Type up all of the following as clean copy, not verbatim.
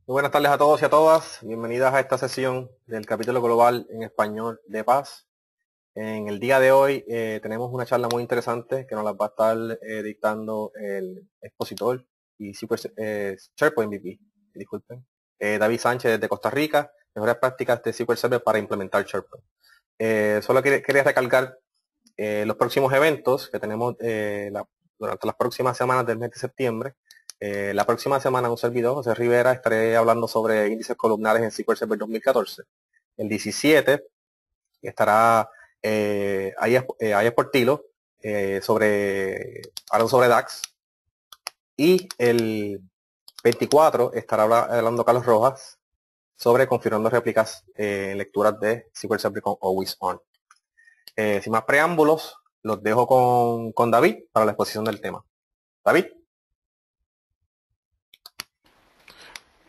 Muy buenas tardes a todos y a todas. Bienvenidas a esta sesión del capítulo global en español de Paz. En el día de hoy tenemos una charla muy interesante que nos la va a estar dictando el expositor y SharePoint VP, disculpen, David Sánchez desde Costa Rica, mejores prácticas de SQL Server para implementar SharePoint. Solo quería recalcar los próximos eventos que tenemos durante las próximas semanas del mes de septiembre. La próxima semana un servidor, José Rivera, estaré hablando sobre índices columnares en SQL Server 2014. El 17 estará Ayes Portillo hablando sobre DAX. Y el 24 estará hablando Carlos Rojas sobre configurando réplicas en lecturas de SQL Server con Always On. Sin más preámbulos, los dejo con David para la exposición del tema. David.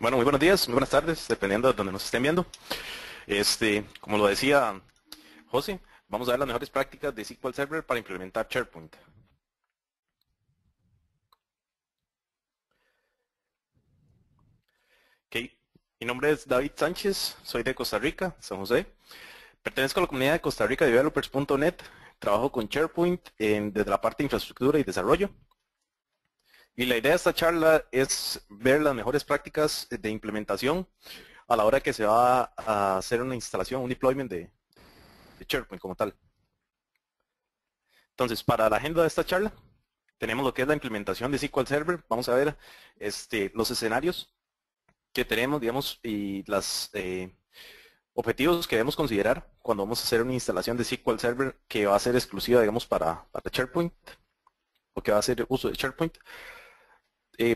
Bueno, muy buenos días, muy buenas tardes, dependiendo de donde nos estén viendo. Como lo decía José, vamos a ver las mejores prácticas de SQL Server para implementar SharePoint. Ok, mi nombre es David Sánchez, soy de Costa Rica, San José. Pertenezco a la comunidad de Costa Rica Developers.net. Trabajo con SharePoint desde la parte de infraestructura y desarrollo. Y la idea de esta charla es ver las mejores prácticas de implementación a la hora que se va a hacer una instalación, un deployment de SharePoint como tal. Entonces, para la agenda de esta charla, tenemos lo que es la implementación de SQL Server. Vamos a ver los escenarios que tenemos, digamos, y los objetivos que debemos considerar cuando vamos a hacer una instalación de SQL Server que va a ser exclusiva, digamos, para SharePoint, o que va a hacer uso de SharePoint.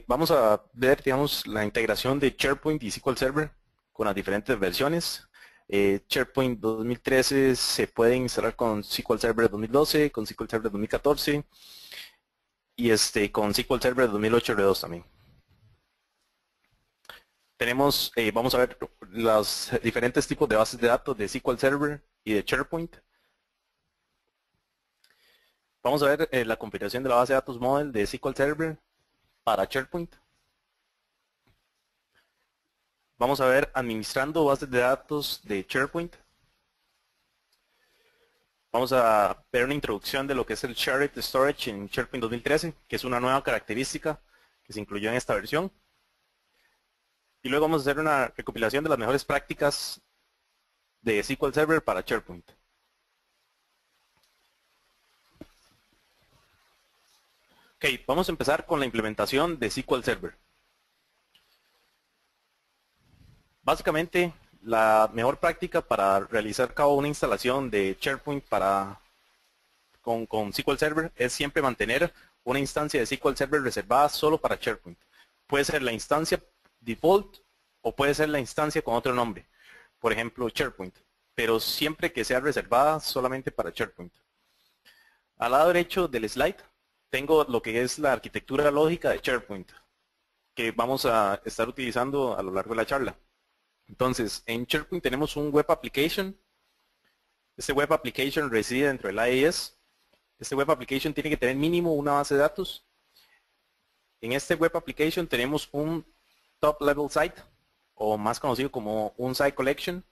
Vamos a ver, digamos, la integración de SharePoint y SQL Server con las diferentes versiones. SharePoint 2013 se puede instalar con SQL Server 2012, con SQL Server 2014 y con SQL Server 2008 R2 también. Tenemos, vamos a ver los diferentes tipos de bases de datos de SQL Server y de SharePoint. Vamos a ver la configuración de la base de datos model de SQL Server para SharePoint. Vamos a ver administrando bases de datos de SharePoint. Vamos a ver una introducción de lo que es el Shared Storage en SharePoint 2013, que es una nueva característica que se incluyó en esta versión. Y luego vamos a hacer una recopilación de las mejores prácticas de SQL Server para SharePoint. Ok, vamos a empezar con la implementación de SQL Server. Básicamente, la mejor práctica para realizar una instalación de SharePoint con SQL Server es siempre mantener una instancia de SQL Server reservada solo para SharePoint. Puede ser la instancia default o puede ser la instancia con otro nombre, por ejemplo SharePoint, pero siempre que sea reservada solamente para SharePoint. Al lado derecho del slide tengo lo que es la arquitectura lógica de SharePoint, que vamos a estar utilizando a lo largo de la charla. Entonces, en SharePoint tenemos un Web Application. Este Web Application reside dentro del IIS. Este Web Application tiene que tener mínimo una base de datos. En este Web Application tenemos un Top Level Site, o más conocido como un Site Collection.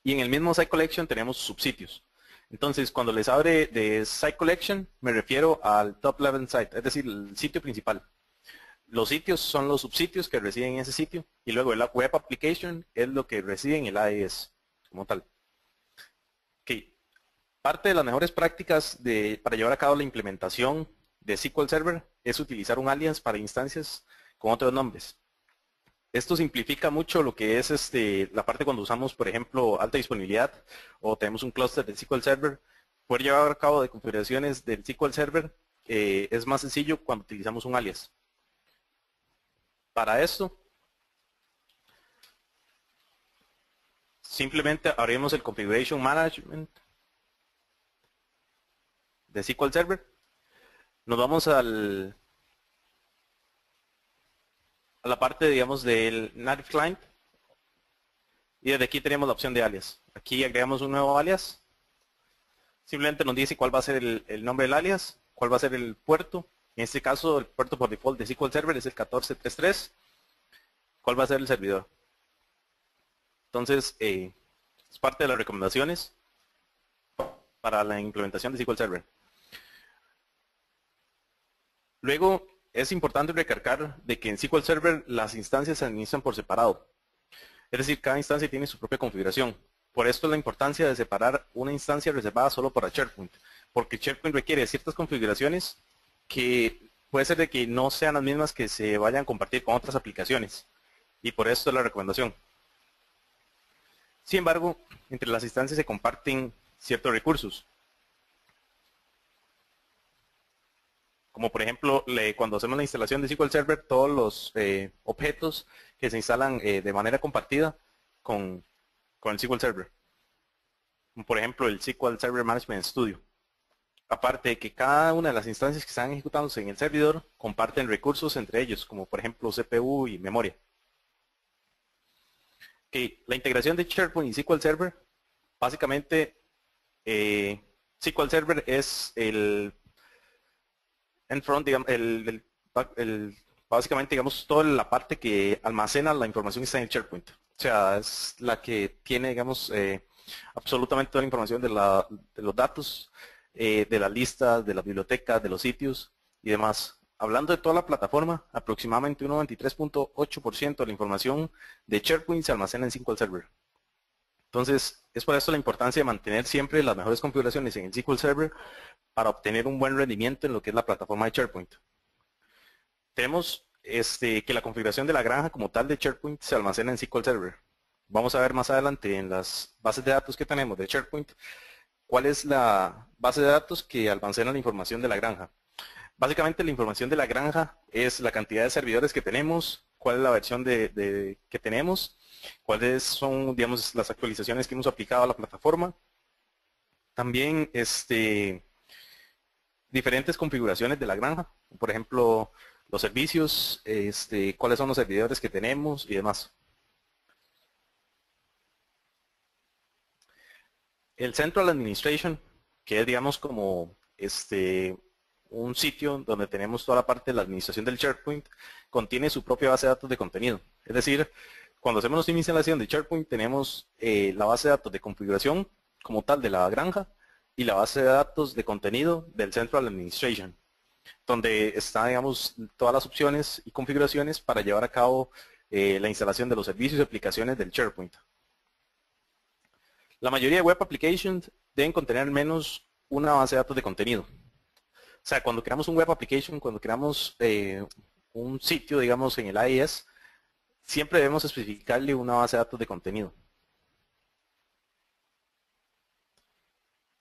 Y en el mismo Site Collection tenemos subsitios. Entonces, cuando les abre de Site Collection, me refiero al Top Level Site, es decir, el sitio principal. Los sitios son los subsitios que residen en ese sitio y luego el Web Application es lo que reside en el AES como tal. Okay. Parte de las mejores prácticas para llevar a cabo la implementación de SQL Server es utilizar un alias para instancias con otros nombres. Esto simplifica mucho lo que es la parte cuando usamos, por ejemplo, alta disponibilidad o tenemos un clúster de SQL Server. Poder llevar a cabo de configuraciones del SQL Server es más sencillo cuando utilizamos un alias. Para esto, simplemente abrimos el Configuration Management de SQL Server. Nos vamos a la parte, digamos, del Native Client. Y desde aquí tenemos la opción de alias. Aquí agregamos un nuevo alias. Simplemente nos dice cuál va a ser el nombre del alias, cuál va a ser el puerto. En este caso, el puerto por default de SQL Server es el 1433. cuál va a ser el servidor. Entonces, es parte de las recomendaciones para la implementación de SQL Server. Luego, es importante recalcar de que en SQL Server las instancias se administran por separado. Es decir, cada instancia tiene su propia configuración. Por esto la importancia de separar una instancia reservada solo para SharePoint. Porque SharePoint requiere ciertas configuraciones que puede ser de que no sean las mismas que se vayan a compartir con otras aplicaciones. Y por esto es la recomendación. Sin embargo, entre las instancias se comparten ciertos recursos. Como por ejemplo, cuando hacemos la instalación de SQL Server, todos los objetos que se instalan de manera compartida con el SQL Server. Como por ejemplo, el SQL Server Management Studio. Aparte de que cada una de las instancias que están ejecutándose en el servidor comparten recursos entre ellos, como por ejemplo CPU y memoria. La integración de SharePoint y SQL Server, básicamente SQL Server es el endfront, digamos, básicamente digamos toda la parte que almacena la información que está en el SharePoint. O sea, es la que tiene, digamos, absolutamente toda la información de los datos, de las listas, de las bibliotecas, de los sitios y demás. Hablando de toda la plataforma, aproximadamente un 93.8% de la información de SharePoint se almacena en SQL Server. Entonces, es por eso la importancia de mantener siempre las mejores configuraciones en el SQL Server para obtener un buen rendimiento en lo que es la plataforma de SharePoint. Tenemos que la configuración de la granja como tal de SharePoint se almacena en SQL Server. Vamos a ver más adelante en las bases de datos que tenemos de SharePoint cuál es la base de datos que almacena la información de la granja. Básicamente la información de la granja es la cantidad de servidores que tenemos, cuál es la versión que tenemos, cuáles son, digamos, las actualizaciones que hemos aplicado a la plataforma. También diferentes configuraciones de la granja, por ejemplo, los servicios, cuáles son los servidores que tenemos y demás. El Central Administration, que es, digamos, como un sitio donde tenemos toda la parte de la administración del SharePoint, contiene su propia base de datos de contenido. Es decir, cuando hacemos la instalación de SharePoint tenemos la base de datos de configuración como tal de la granja y la base de datos de contenido del Central Administration, donde están, digamos, todas las opciones y configuraciones para llevar a cabo la instalación de los servicios y aplicaciones del SharePoint. La mayoría de web applications deben contener al menos una base de datos de contenido. O sea, cuando creamos un web application, cuando creamos un sitio, digamos, en el IIS, siempre debemos especificarle una base de datos de contenido.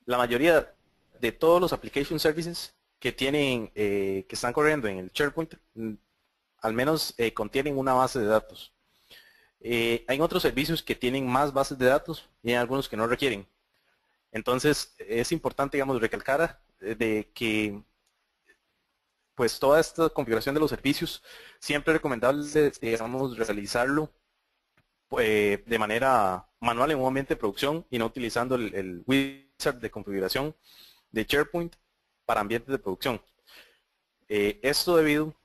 La mayoría de todos los application services que tienen, que están corriendo en el SharePoint, al menos contienen una base de datos. Hay otros servicios que tienen más bases de datos y hay algunos que no requieren. Entonces, es importante, digamos, recalcar de que pues toda esta configuración de los servicios siempre es recomendable, digamos, realizarlo de manera manual en un ambiente de producción y no utilizando el wizard de configuración de SharePoint para ambientes de producción. Esto debido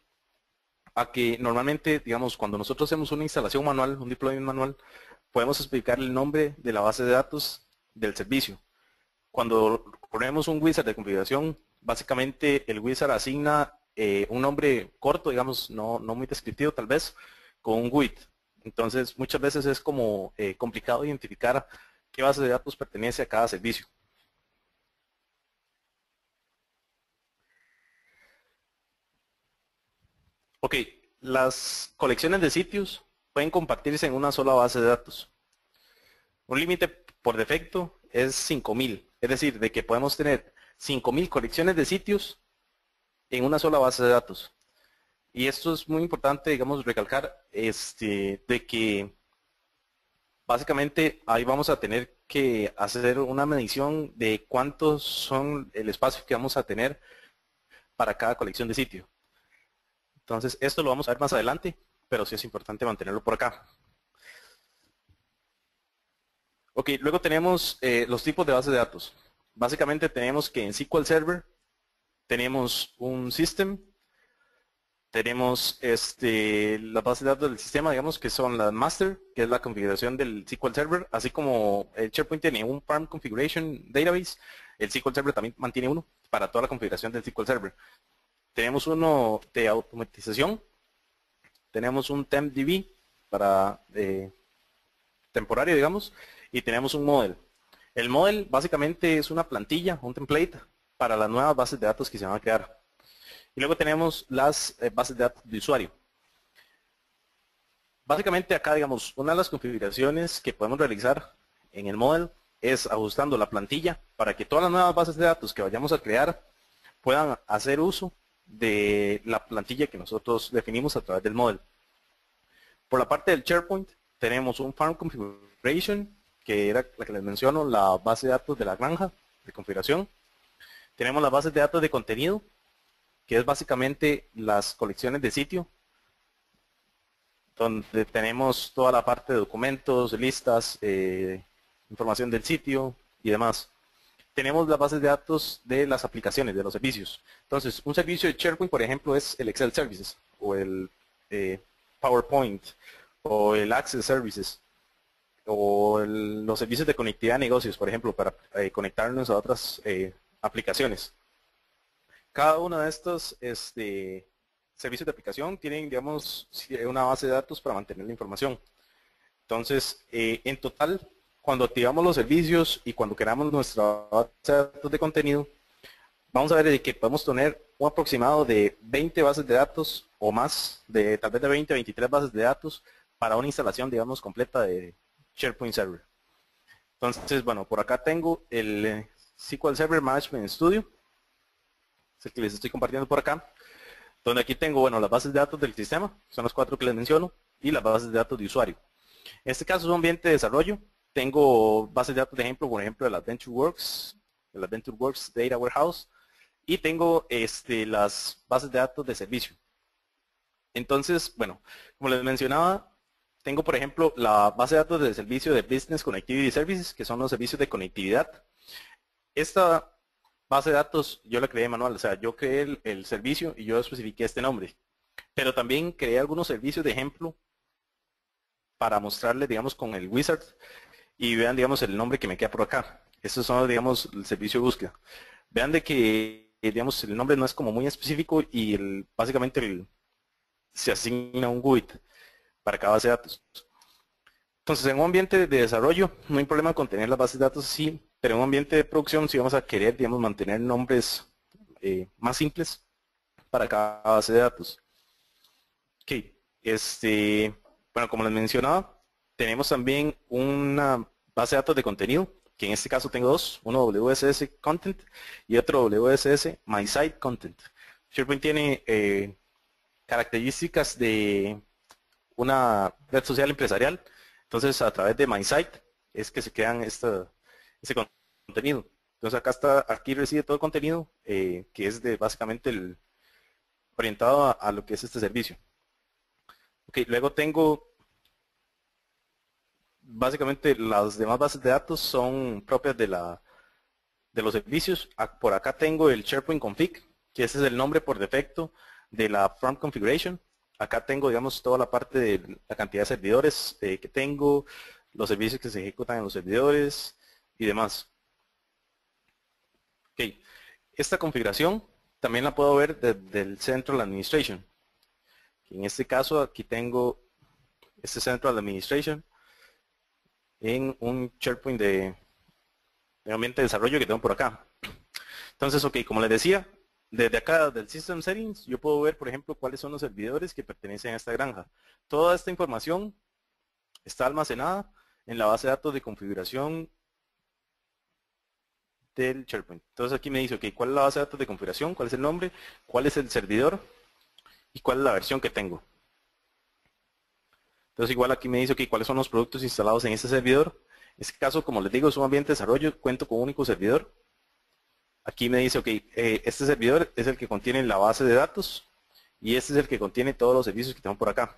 a que normalmente, digamos, cuando nosotros hacemos una instalación manual, un deployment manual, podemos explicar el nombre de la base de datos del servicio. Cuando ponemos un wizard de configuración, básicamente el wizard asigna un nombre corto, digamos, no muy descriptivo tal vez, con un GUID. Entonces, muchas veces es como complicado identificar qué base de datos pertenece a cada servicio. Ok, las colecciones de sitios pueden compartirse en una sola base de datos. Un límite por defecto es 5000, es decir, de que podemos tener 5000 colecciones de sitios en una sola base de datos. Y esto es muy importante, digamos, recalcar de que básicamente ahí vamos a tener que hacer una medición de cuántos son el espacio que vamos a tener para cada colección de sitio. Entonces, esto lo vamos a ver más adelante, pero sí es importante mantenerlo por acá. Ok, luego tenemos los tipos de base de datos. Básicamente tenemos que en SQL Server tenemos un system, Tenemos las bases de datos del sistema, digamos, que son las master, que es la configuración del SQL Server, así como el SharePoint tiene un Farm Configuration Database, el SQL Server también mantiene uno para toda la configuración del SQL Server. Tenemos uno de automatización, tenemos un TempDB para temporario, digamos, y tenemos un model. El model básicamente es una plantilla, un template para las nuevas bases de datos que se van a crear. Y luego tenemos las bases de datos de usuario. Básicamente acá, digamos, una de las configuraciones que podemos realizar en el model es ajustando la plantilla para que todas las nuevas bases de datos que vayamos a crear puedan hacer uso de la plantilla que nosotros definimos a través del model. Por la parte del SharePoint tenemos un Farm Configuration, que era la que les menciono, la base de datos de la granja de configuración. Tenemos las bases de datos de contenido, que es básicamente las colecciones de sitio, donde tenemos toda la parte de documentos, listas, información del sitio y demás. Tenemos las bases de datos de las aplicaciones, de los servicios. Entonces, un servicio de SharePoint, por ejemplo, es el Excel Services, o el PowerPoint, o el Access Services, o los servicios de conectividad de negocios, por ejemplo, para conectarnos a otras aplicaciones. Cada uno de estos servicios de aplicación tienen, digamos, una base de datos para mantener la información. Entonces, en total, cuando activamos los servicios y cuando creamos nuestra base de datos de contenido, vamos a ver que podemos tener un aproximado de 20 bases de datos o más, de tal vez de 20 a 23 bases de datos para una instalación, digamos, completa de SharePoint Server. Entonces, bueno, por acá tengo el SQL Server Management Studio, es el que les estoy compartiendo por acá, donde aquí tengo, bueno, las bases de datos del sistema, son las 4 que les menciono, y las bases de datos de usuario. En este caso es un ambiente de desarrollo. Tengo bases de datos de ejemplo, por ejemplo, el AdventureWorks Data Warehouse, y tengo las bases de datos de servicio. Entonces, bueno, como les mencionaba, tengo, por ejemplo, la base de datos de servicio de Business Connectivity Services, que son los servicios de conectividad. Esta base de datos yo la creé manual, o sea, yo creé el servicio y yo especifiqué este nombre. Pero también creé algunos servicios de ejemplo para mostrarles, digamos, con el wizard y vean, digamos, el nombre que me queda por acá. Estos son, digamos, el servicio de búsqueda. Vean de que, digamos, el nombre no es como muy específico y básicamente se asigna un GUID para cada base de datos. Entonces, en un ambiente de desarrollo no hay problema con tener las bases de datos, sí, pero en un ambiente de producción sí vamos a querer, digamos, mantener nombres más simples para cada base de datos. Ok, bueno, como les mencionaba, tenemos también una base de datos de contenido, que en este caso tengo dos, uno WSS Content y otro WSS My Site Content. SharePoint tiene características de una red social empresarial, entonces a través de My Site es que se crean ese contenido. Entonces aquí recibe todo el contenido que es básicamente orientado a lo que es este servicio. Ok, luego tengo básicamente las demás bases de datos son propias de los servicios. Por acá tengo el SharePoint Config, que ese es el nombre por defecto de la Front Configuration. Acá tengo, digamos, toda la parte de la cantidad de servidores que tengo, los servicios que se ejecutan en los servidores y demás. Ok, esta configuración también la puedo ver desde el Central Administration. En este caso aquí tengo este Central Administration en un SharePoint de ambiente de desarrollo que tengo por acá. Entonces, ok, como les decía, desde acá del System Settings yo puedo ver, por ejemplo, cuáles son los servidores que pertenecen a esta granja. Toda esta información está almacenada en la base de datos de configuración del SharePoint. Entonces aquí me dice, ok, ¿cuál es la base de datos de configuración? ¿Cuál es el nombre? ¿Cuál es el servidor? ¿Y cuál es la versión que tengo? Entonces igual aquí me dice, ok, ¿cuáles son los productos instalados en este servidor? En este caso, como les digo, es un ambiente de desarrollo, cuento con un único servidor. Aquí me dice, ok, este servidor es el que contiene la base de datos y este es el que contiene todos los servicios que tengo por acá.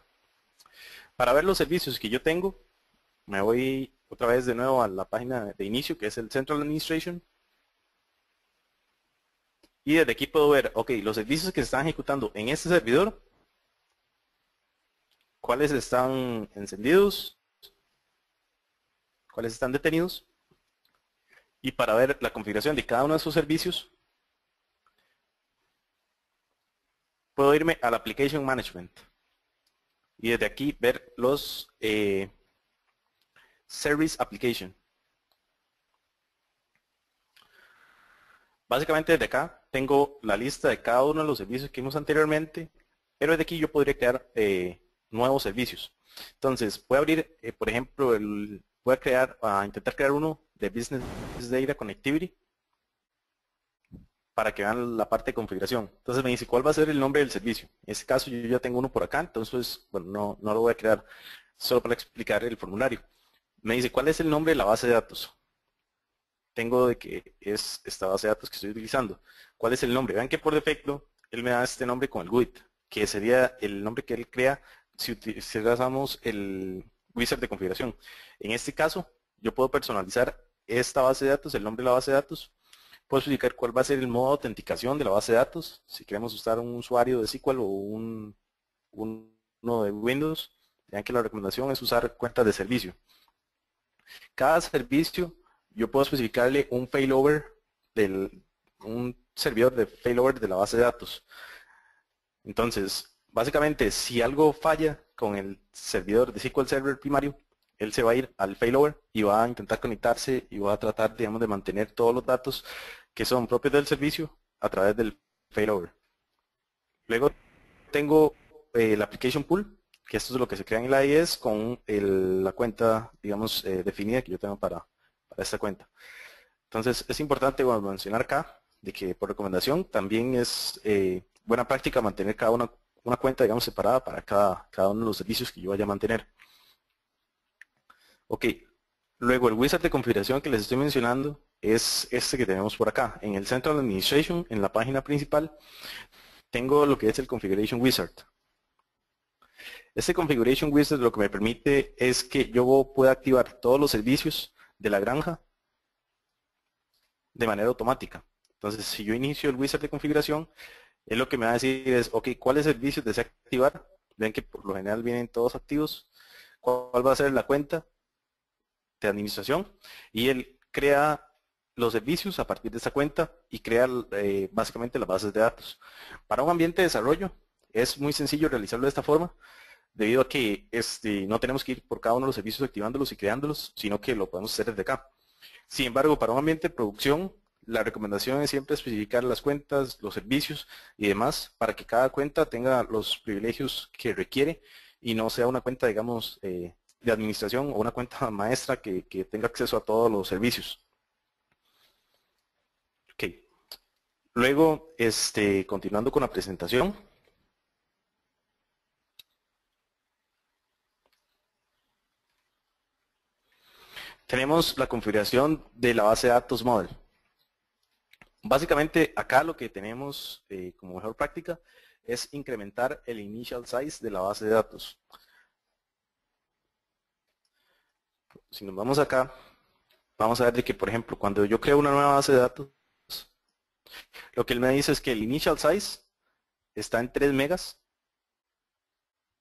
Para ver los servicios que yo tengo, me voy otra vez de nuevo a la página de inicio, que es el Central Administration. Y desde aquí puedo ver, ok, los servicios que se están ejecutando en este servidor cuáles están encendidos, cuáles están detenidos. Y para ver la configuración de cada uno de esos servicios, puedo irme al Application Management. Y desde aquí ver los Service Application. Básicamente desde acá tengo la lista de cada uno de los servicios que vimos anteriormente, pero desde aquí yo podría crear nuevos servicios. Entonces voy a abrir, por ejemplo, voy a intentar crear uno de Business Data Connectivity para que vean la parte de configuración. Entonces me dice cuál va a ser el nombre del servicio. En este caso yo ya tengo uno por acá, entonces bueno, no lo voy a crear solo para explicar el formulario. Me dice cuál es el nombre de la base de datos. Tengo de que es esta base de datos que estoy utilizando. ¿Cuál es el nombre? Vean que por defecto él me da este nombre con el GUID, que sería el nombre que él crea si utilizamos el wizard de configuración. En este caso, yo puedo personalizar esta base de datos, el nombre de la base de datos. Puedo explicar cuál va a ser el modo de autenticación de la base de datos. Si queremos usar un usuario de SQL o uno de Windows, vean que la recomendación es usar cuentas de servicio. Cada servicio yo puedo especificarle un failover un servidor de failover de la base de datos. Entonces, básicamente, si algo falla con el servidor de SQL Server primario, él se va a ir al failover y va a intentar conectarse y va a tratar, digamos, de mantener todos los datos que son propios del servicio a través del failover. Luego tengo el application pool, que esto es lo que se crea en la IES con la cuenta, digamos, definida que yo tengo para esta cuenta. Entonces es importante mencionar acá de que por recomendación también es buena práctica mantener cada una cuenta, digamos, separada para cada uno de los servicios que yo vaya a mantener. Ok, luego el wizard de configuración que les estoy mencionando es este que tenemos por acá. En el Central Administration, en la página principal, tengo lo que es el Configuration Wizard. Este Configuration Wizard lo que me permite es que yo pueda activar todos los servicios de la granja de manera automática. Entonces, si yo inicio el wizard de configuración, él lo que me va a decir es, ok, ¿cuáles servicios desea activar? Ven que por lo general vienen todos activos. ¿Cuál va a ser la cuenta de administración? Y él crea los servicios a partir de esa cuenta y crea básicamente las bases de datos. Para un ambiente de desarrollo es muy sencillo realizarlo de esta forma, debido a que no tenemos que ir por cada uno de los servicios activándolos y creándolos, sino que lo podemos hacer desde acá. Sin embargo, para un ambiente de producción, la recomendación es siempre especificar las cuentas, los servicios y demás para que cada cuenta tenga los privilegios que requiere y no sea una cuenta, digamos, de administración o una cuenta maestra que tenga acceso a todos los servicios. Ok. Luego, continuando con la presentación. Tenemos la configuración de la base de datos model. Básicamente acá lo que tenemos como mejor práctica es incrementar el initial size de la base de datos. Si nos vamos acá, vamos a ver de que, por ejemplo, cuando yo creo una nueva base de datos, lo que él me dice es que el initial size está en 3 megas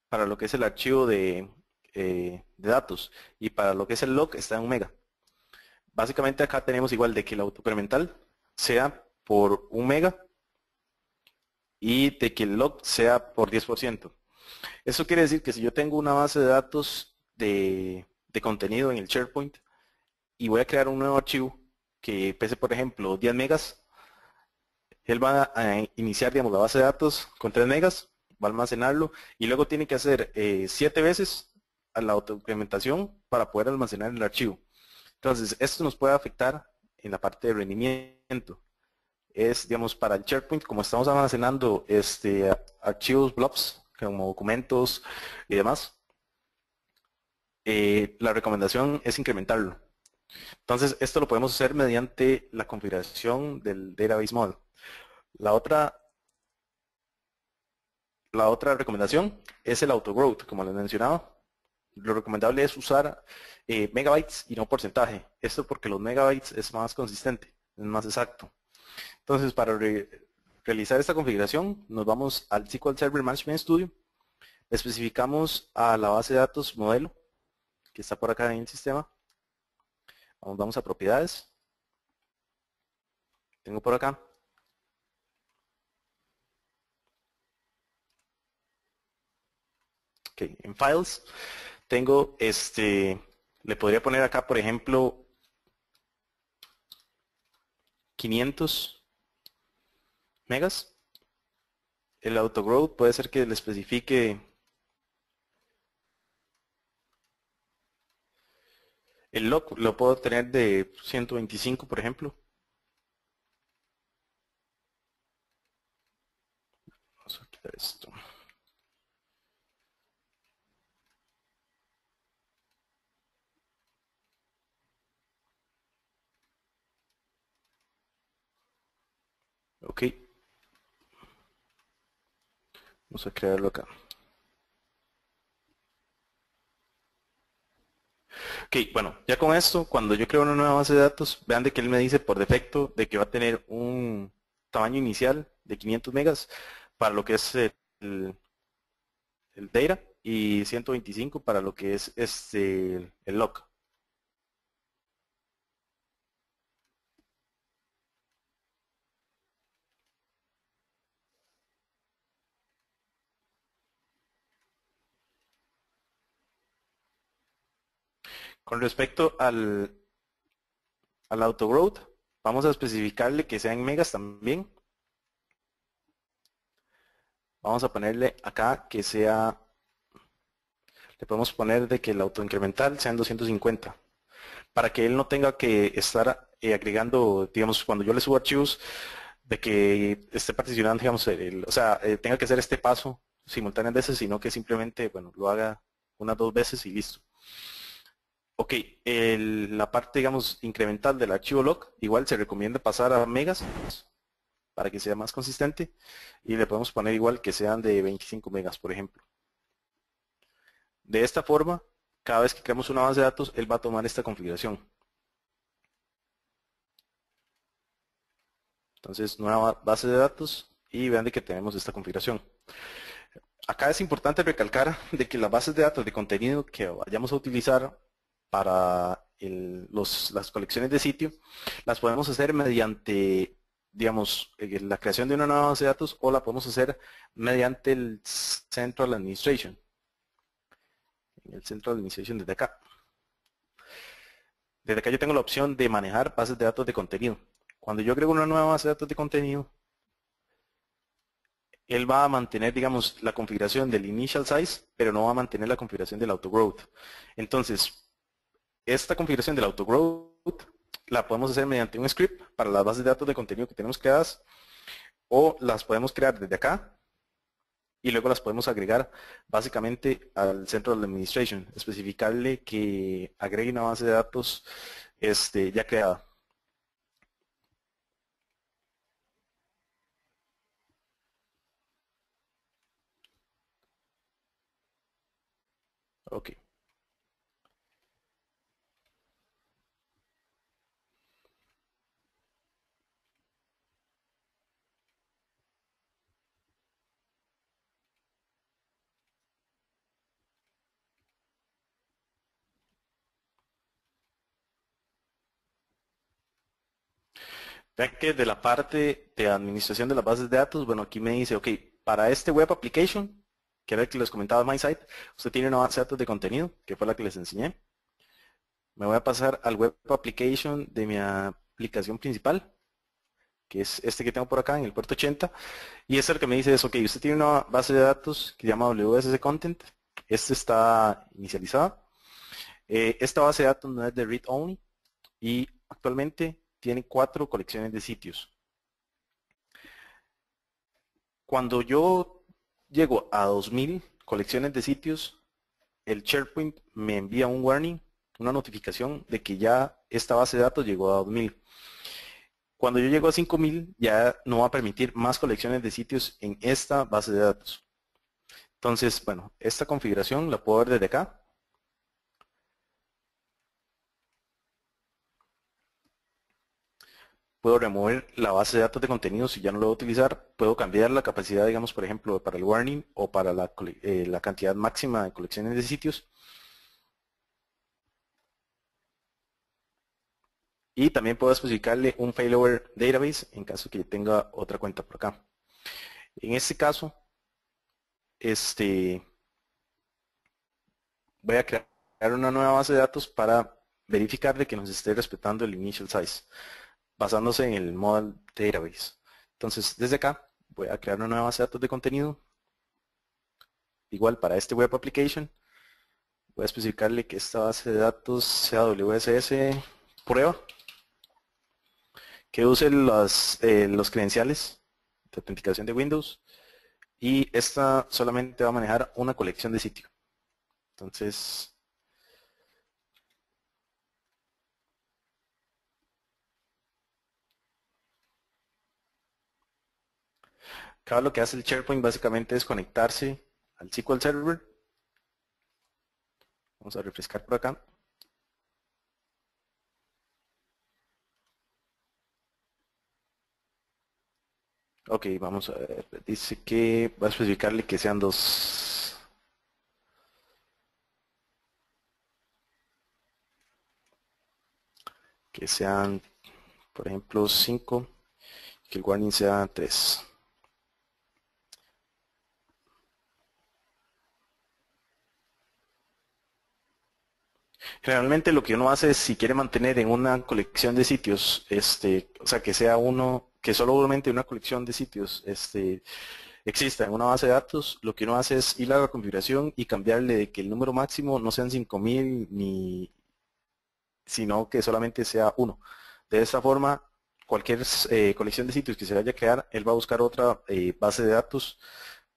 para lo que es el archivo de datos y para lo que es el log está en 1 mega. Básicamente acá tenemos igual de que el autoincremental sea por 1 mega y de que el log sea por 10%. Eso quiere decir que si yo tengo una base de datos de contenido en el SharePoint y voy a crear un nuevo archivo que pese, por ejemplo, 10 megas, él va a iniciar, digamos, la base de datos con 3 megas, va a almacenarlo y luego tiene que hacer 7 veces a la autoincrementación para poder almacenar el archivo. Entonces, esto nos puede afectar en la parte de rendimiento. Es, digamos, para el SharePoint, como estamos almacenando archivos blobs, como documentos y demás, la recomendación es incrementarlo. Entonces, esto lo podemos hacer mediante la configuración del Database Model. La otra recomendación es el autogrowth, como les mencionaba. Lo recomendable es usar megabytes y no porcentaje. Esto porque los megabytes es más consistente, es más exacto. Entonces, para realizar esta configuración, nos vamos al SQL Server Management Studio. especificamos a la base de datos modelo, que está por acá en el sistema. Vamos a propiedades. Tengo por acá. Ok, en files tengo le podría poner acá, por ejemplo, 500 megas. El autogrowth puede ser que le especifique el log, lo puedo tener de 125, por ejemplo. Vamos a quitar esto. Ok. Vamos a crearlo acá. Ok, bueno, ya con esto, cuando yo creo una nueva base de datos, vean de que él me dice por defecto de que va a tener un tamaño inicial de 500 megas para lo que es el data y 125 para lo que es el log. Con respecto al autogrowth, vamos a especificarle que sea en megas también. Vamos a ponerle acá que sea, le podemos poner de que el autoincremental sea en 250, para que él no tenga que estar agregando, digamos, cuando yo le subo archivos, de que esté particionando, digamos, o sea, tenga que hacer este paso simultáneas veces, sino que simplemente, bueno, lo haga unas 2 veces y listo. Ok, la parte, digamos, incremental del archivo log, igual se recomienda pasar a megas para que sea más consistente y le podemos poner igual que sean de 25 megas, por ejemplo. De esta forma, cada vez que creamos una base de datos, él va a tomar esta configuración. Entonces, nueva base de datos y vean de que tenemos esta configuración. Acá es importante recalcar de que las bases de datos de contenido que vayamos a utilizar para las colecciones de sitio, las podemos hacer mediante, digamos, la creación de una nueva base de datos o la podemos hacer mediante el Central Administration. En el Central Administration desde acá. Desde acá yo tengo la opción de manejar bases de datos de contenido. Cuando yo agrego una nueva base de datos de contenido, él va a mantener, digamos, la configuración del initial size, pero no va a mantener la configuración del autogrowth. Entonces, esta configuración del autogrowth la podemos hacer mediante un script para las bases de datos de contenido que tenemos creadas, o las podemos crear desde acá y luego las podemos agregar básicamente al Central Administration, especificarle que agregue una base de datos ya creada. Ok. Vean que de la parte de administración de las bases de datos, bueno, aquí me dice, ok, para este web application, que era el que les comentaba MySite, usted tiene una base de datos de contenido, que fue la que les enseñé. Me voy a pasar al web application de mi aplicación principal, que es este que tengo por acá en el puerto 80, y es el que me dice es, ok, usted tiene una base de datos que se llama WSS Content, este está inicializada. Esta base de datos no es de read only y actualmente tiene 4 colecciones de sitios. Cuando yo llego a 2000 colecciones de sitios, el SharePoint me envía un warning, una notificación de que ya esta base de datos llegó a 2000. Cuando yo llego a 5000, ya no va a permitir más colecciones de sitios en esta base de datos. Entonces, bueno, esta configuración la puedo ver desde acá. puedo remover la base de datos de contenido si ya no lo voy a utilizar, puedo cambiar la capacidad, digamos, por ejemplo, para el warning o para la cantidad máxima de colecciones de sitios. Y también puedo especificarle un failover database en caso que tenga otra cuenta por acá. En este caso, voy a crear una nueva base de datos para verificar de que nos esté respetando el initial size, basándose en el model database. Entonces, desde acá voy a crear una nueva base de datos de contenido. Igual para este web application, voy a especificarle que esta base de datos sea WSS prueba, que use los credenciales de autenticación de Windows, y esta solamente va a manejar una colección de sitio. Entonces, acá lo que hace el SharePoint básicamente es conectarse al SQL Server. Vamos a refrescar por acá. Ok, vamos a ver. Dice que va a especificarle que sean dos. Que sean, por ejemplo, 5. Que el warning sea 3. Generalmente lo que uno hace es, si quiere mantener en una colección de sitios, o sea, que sea uno, que solamente una colección de sitios, exista en una base de datos, lo que uno hace es ir a la configuración y cambiarle de que el número máximo no sean 5000 sino que solamente sea uno. De esta forma, cualquier colección de sitios que se vaya a crear, él va a buscar otra base de datos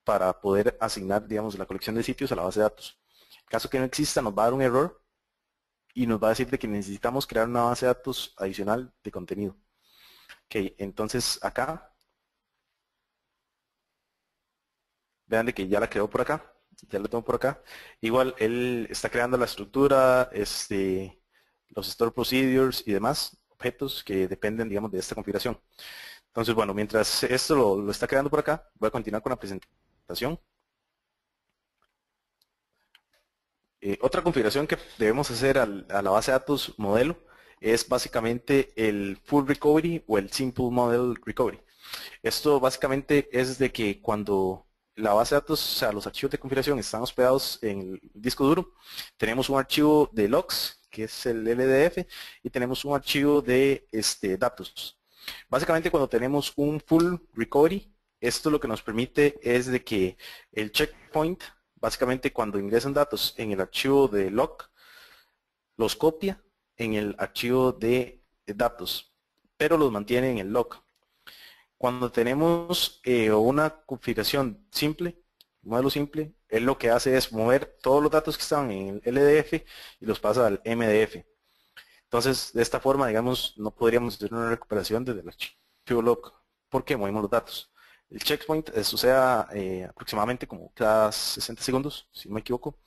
para poder asignar, digamos, la colección de sitios a la base de datos. En caso que no exista, nos va a dar un error y nos va a decir de que necesitamos crear una base de datos adicional de contenido. Ok, entonces acá, vean de que ya la creó por acá, ya la tengo por acá. Igual él está creando la estructura, los store procedures y demás objetos que dependen, digamos, de esta configuración. Entonces, bueno, mientras esto lo está creando por acá, voy a continuar con la presentación. Otra configuración que debemos hacer a la base de datos modelo es básicamente el Full Recovery o el Simple Model Recovery. Esto básicamente es de que cuando la base de datos, o sea, los archivos de configuración están hospedados en el disco duro, tenemos un archivo de logs, que es el LDF, y tenemos un archivo de datos. Básicamente cuando tenemos un Full Recovery, esto lo que nos permite es de que el checkpoint, básicamente cuando ingresan datos en el archivo de log, los copia en el archivo de datos, pero los mantiene en el log. Cuando tenemos una configuración simple, un modelo simple, él lo que hace es mover todos los datos que estaban en el LDF y los pasa al MDF. Entonces, de esta forma, digamos, no podríamos hacer una recuperación desde el archivo log porque movemos los datos. El checkpoint sucede aproximadamente como cada 60 segundos, si no me equivoco.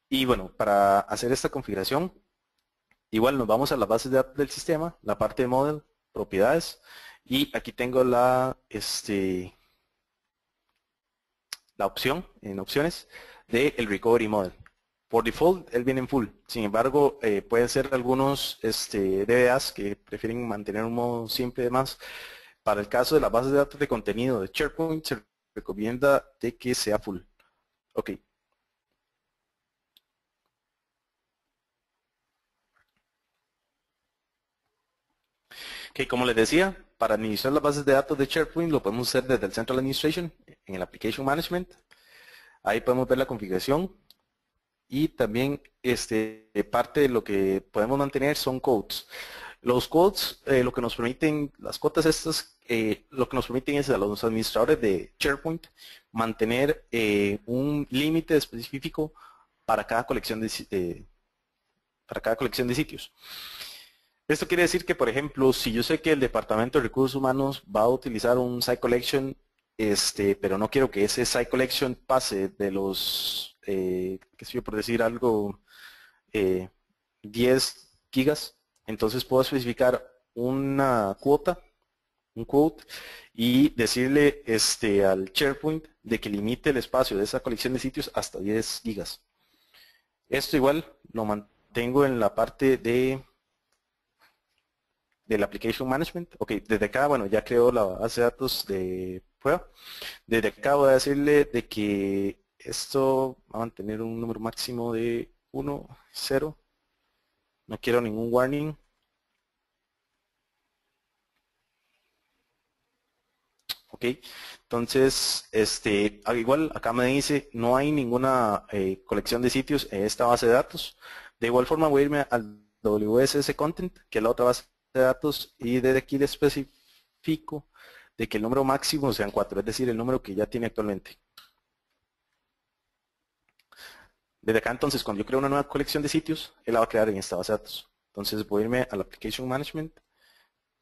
Y bueno, para hacer esta configuración, igual nos vamos a las bases de datos del sistema, la parte de model, propiedades, y aquí tengo la opción, en opciones, de el recovery model. Por default, él viene en full. Sin embargo, pueden ser algunos DBAs que prefieren mantener un modo simple y demás. Para el caso de las bases de datos de contenido de SharePoint, se recomienda de que sea full. Ok. Ok, como les decía, para administrar las bases de datos de SharePoint lo podemos hacer desde el Central Administration, en el Application Management. Ahí podemos ver la configuración. Y también parte de lo que podemos mantener son codes. Los codes lo que nos permiten, las cuotas estas, lo que nos permiten es a los administradores de SharePoint mantener un límite específico para cada colección de sitios. Esto quiere decir que, por ejemplo, si yo sé que el Departamento de Recursos Humanos va a utilizar un site collection, pero no quiero que ese site collection pase de los, qué sé yo, por decir algo, 10 gigas, entonces puedo especificar una cuota un quote y decirle al SharePoint de que limite el espacio de esa colección de sitios hasta 10 gigas. Esto igual lo mantengo en la parte del Application Management. Ok, desde acá, bueno, ya creo la base de datos de prueba. Desde acá voy a decirle de que esto va a mantener un número máximo de 1, 0. No quiero ningún warning. Ok, entonces, igual acá me dice no hay ninguna colección de sitios en esta base de datos. De igual forma voy a irme al WSS Content, que es la otra base de datos, y desde aquí le especifico de que el número máximo sean 4, es decir, el número que ya tiene actualmente. Desde acá entonces, cuando yo creo una nueva colección de sitios, él la va a crear en esta base de datos. Entonces voy a irme al Application Management,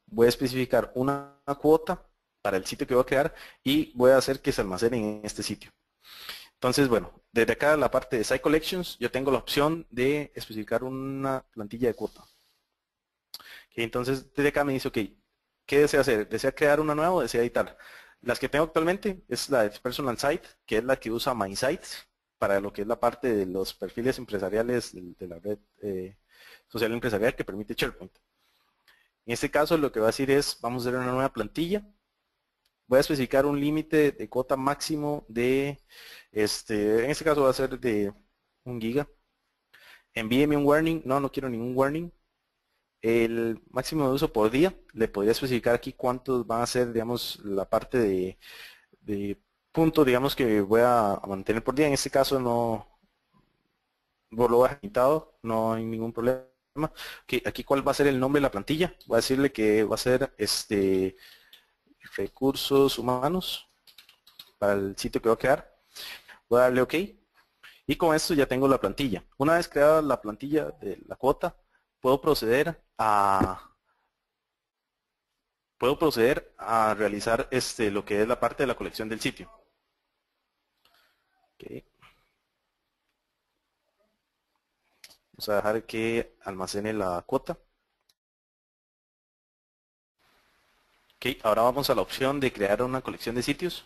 voy a especificar una cuota para el sitio que voy a crear y voy a hacer que se almacene en este sitio. Entonces, bueno, desde acá la parte de Site Collections, yo tengo la opción de especificar una plantilla de cuota. Okay, entonces, desde acá me dice, ok, ¿qué desea hacer? ¿Desea crear una nueva o desea editar? Las que tengo actualmente es la de Personal Site, que es la que usa MySites para lo que es la parte de los perfiles empresariales de la red social empresarial que permite SharePoint. En este caso, lo que va a decir es, vamos a hacer una nueva plantilla. Voy a especificar un límite de cuota máximo de, en este caso va a ser de 1 giga. Envíeme un warning, no quiero ningún warning. El máximo de uso por día, le podría especificar aquí cuántos van a ser, digamos, la parte de puntos, digamos, que voy a mantener por día. En este caso no lo he limitado, no hay ningún problema. Okay, aquí cuál va a ser el nombre de la plantilla. Voy a decirle que va a ser recursos humanos para el sitio que voy a crear. Voy a darle OK. Y con esto ya tengo la plantilla. Una vez creada la plantilla de la cuota, puedo proceder a realizar lo que es la parte de la colección del sitio. Okay. Vamos a dejar que almacene la cuota. Okay. Ahora vamos a la opción de crear una colección de sitios.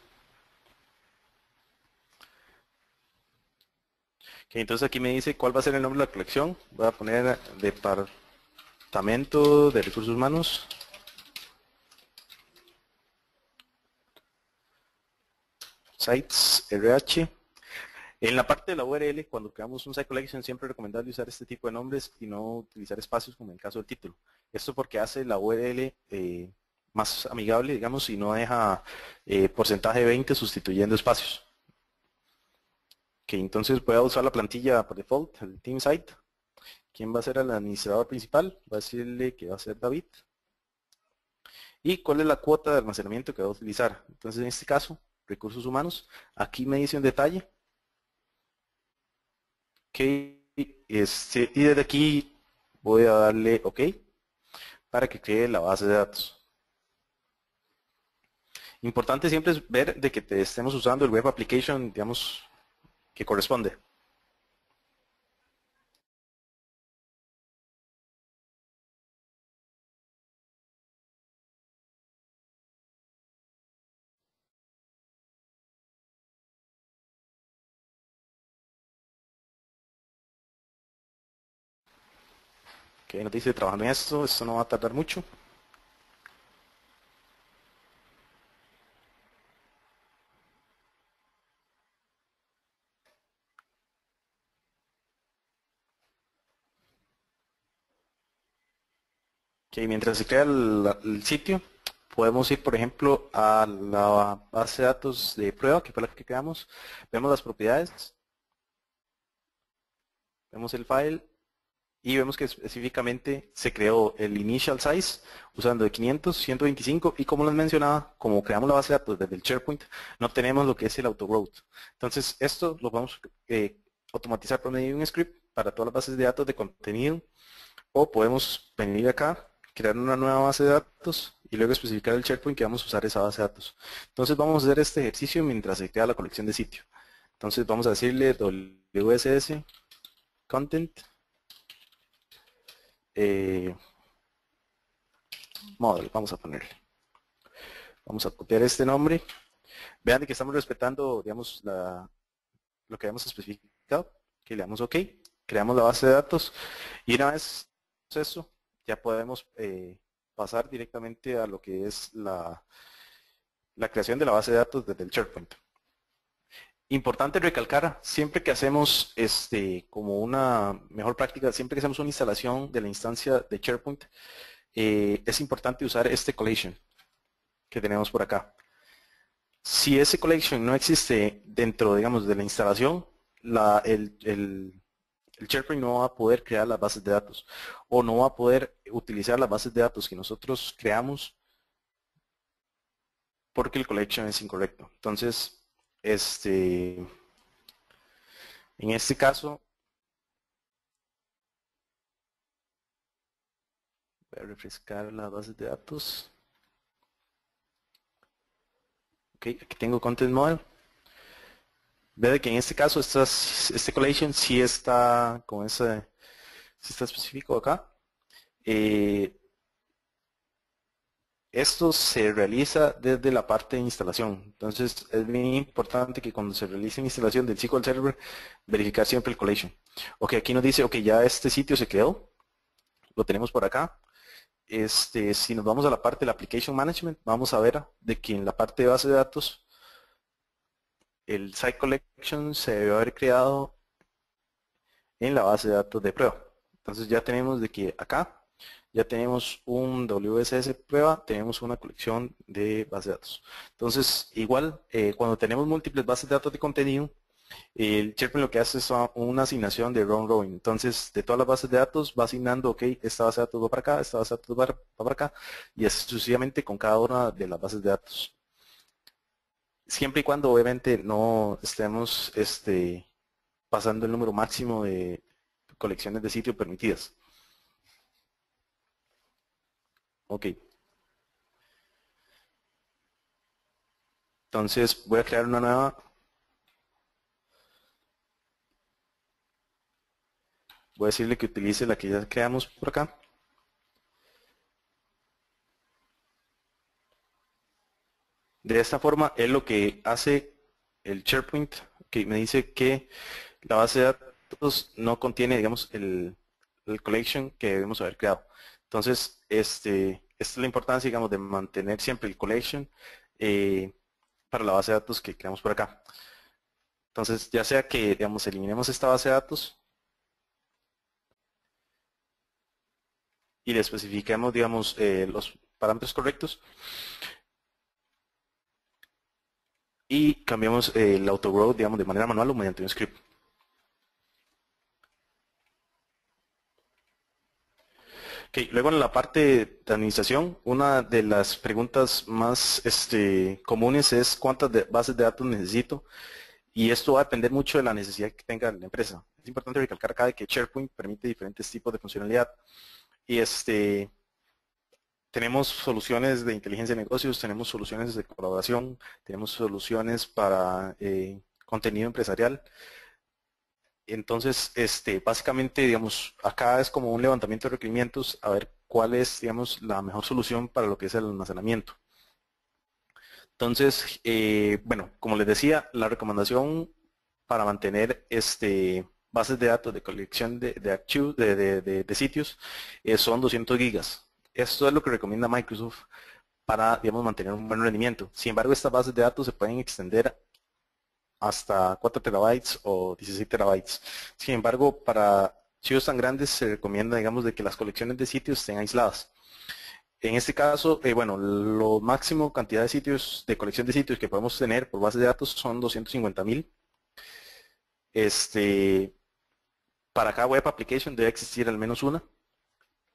Okay. Entonces aquí me dice cuál va a ser el nombre de la colección. Voy a poner Departamento de Recursos Humanos. Sites RH. En la parte de la URL, cuando creamos un site collection, siempre es recomendable usar este tipo de nombres y no utilizar espacios como en el caso del título. Esto porque hace la URL más amigable, digamos, y no deja porcentaje 20 sustituyendo espacios. Okay, entonces voy a usar la plantilla por default, el team site. ¿Quién va a ser el administrador principal? Va a decirle que va a ser David. ¿Y cuál es la cuota de almacenamiento que va a utilizar? Entonces, en este caso, recursos humanos. Aquí me dice un detalle. Okay, y desde aquí voy a darle OK para que cree la base de datos. Importante siempre es ver de que te estemos usando el web application, digamos, que corresponde. Que nos dice trabajando en esto no va a tardar mucho. Que mientras se crea el sitio, podemos ir, por ejemplo, a la base de datos de prueba, que fue la que creamos. Vemos las propiedades, vemos el file y vemos que específicamente se creó el initial size usando de 500, 125 y como les mencionaba, como creamos la base de datos desde el SharePoint, no tenemos lo que es el auto-growth. Entonces, esto lo vamos a automatizar por medio de un script para todas las bases de datos de contenido o podemos venir acá, crear una nueva base de datos y luego especificar el SharePoint que vamos a usar esa base de datos. Entonces vamos a hacer este ejercicio mientras se crea la colección de sitio. Entonces vamos a decirle WSS content model, vamos a ponerle. Vamos a copiar este nombre. Vean de que estamos respetando, digamos, lo que habíamos especificado. Que le damos OK, creamos la base de datos y una vez eso ya podemos pasar directamente a lo que es la creación de la base de datos desde el SharePoint. Importante recalcar, siempre que hacemos como una mejor práctica, siempre que hacemos una instalación de la instancia de SharePoint, es importante usar este collection que tenemos por acá. Si ese collection no existe dentro, digamos, de la instalación, el SharePoint no va a poder crear las bases de datos o no va a poder utilizar las bases de datos que nosotros creamos porque el collection es incorrecto. Entonces, en este caso, voy a refrescar las bases de datos. Ok, aquí tengo Content Model. Ve que en este caso este collection sí está con ese, sí está específico acá. Esto se realiza desde la parte de instalación. Entonces es bien importante que cuando se realice la instalación del SQL Server, verificar siempre el collection. Ok, aquí nos dice, ok, ya este sitio se creó. Lo tenemos por acá. Si nos vamos a la parte del Application Management, vamos a ver de que en la parte de base de datos, el Site Collection se debe haber creado en la base de datos de prueba. Entonces ya tenemos de que acá ya tenemos un WSS prueba, tenemos una colección de bases de datos. Entonces, igual, cuando tenemos múltiples bases de datos de contenido, el SharePoint lo que hace es una asignación de round robin. Entonces, de todas las bases de datos va asignando, ok, esta base de datos va para acá, esta base de datos va para acá, y así sucesivamente con cada una de las bases de datos. Siempre y cuando, obviamente, no estemos pasando el número máximo de colecciones de sitio permitidas. Ok. Entonces voy a crear una nueva. Voy a decirle que utilice la que ya creamos por acá. De esta forma es lo que hace el SharePoint, que me dice que la base de datos no contiene, digamos, el collection que debemos haber creado. Entonces, esta es la importancia, digamos, de mantener siempre el collection para la base de datos que creamos por acá. Entonces, ya sea que, digamos, eliminemos esta base de datos y le especifiquemos, digamos, los parámetros correctos y cambiamos el autogrowth, digamos, de manera manual o mediante un script. Okay, luego en la parte de administración, una de las preguntas más comunes es cuántas bases de datos necesito, y esto va a depender mucho de la necesidad que tenga la empresa. Es importante recalcar acá de que SharePoint permite diferentes tipos de funcionalidad y tenemos soluciones de inteligencia de negocios, tenemos soluciones de colaboración, tenemos soluciones para contenido empresarial. Entonces, básicamente, digamos, acá es como un levantamiento de requerimientos a ver cuál es, digamos, la mejor solución para lo que es el almacenamiento. Entonces, bueno, como les decía, la recomendación para mantener bases de datos de colección de archivos, de sitios, son 200 gigas. Esto es lo que recomienda Microsoft para, digamos, mantener un buen rendimiento. Sin embargo, estas bases de datos se pueden extender hasta 4 terabytes o 16 terabytes. Sin embargo, para archivos tan grandes se recomienda, digamos, de que las colecciones de sitios estén aisladas. En este caso, bueno, lo máximo cantidad de sitios, de colección de sitios que podemos tener por base de datos son 250,000. Para cada web application debe existir al menos una.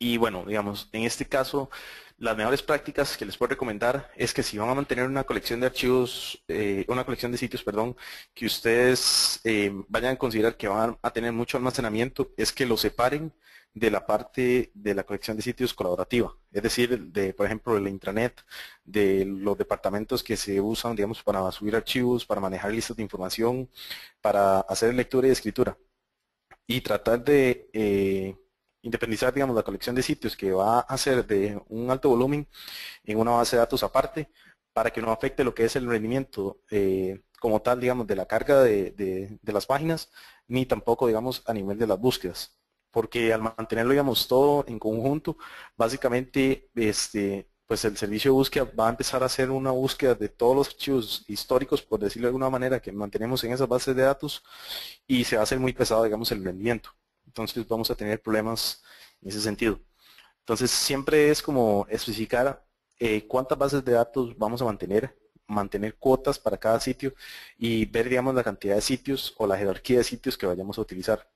Y bueno, digamos, en este caso, las mejores prácticas que les puedo recomendar es que si van a mantener una colección de archivos, una colección de sitios, perdón, que ustedes vayan a considerar que van a tener mucho almacenamiento, es que lo separen de la parte de la colección de sitios colaborativa. Es decir, por ejemplo, el intranet, de los departamentos que se usan, digamos, para subir archivos, para manejar listas de información, para hacer lectura y escritura. Y tratar de independizar, digamos, la colección de sitios que va a ser de un alto volumen en una base de datos aparte para que no afecte lo que es el rendimiento como tal, digamos, de la carga de las páginas, ni tampoco, digamos, a nivel de las búsquedas. Porque al mantenerlo, digamos, todo en conjunto, básicamente, pues el servicio de búsqueda va a empezar a hacer una búsqueda de todos los archivos históricos, por decirlo de alguna manera, que mantenemos en esas bases de datos, y se va a hacer muy pesado, digamos, el rendimiento. Entonces vamos a tener problemas en ese sentido. Entonces siempre es como especificar cuántas bases de datos vamos a mantener cuotas para cada sitio y ver, digamos, la cantidad de sitios o la jerarquía de sitios que vayamos a utilizar.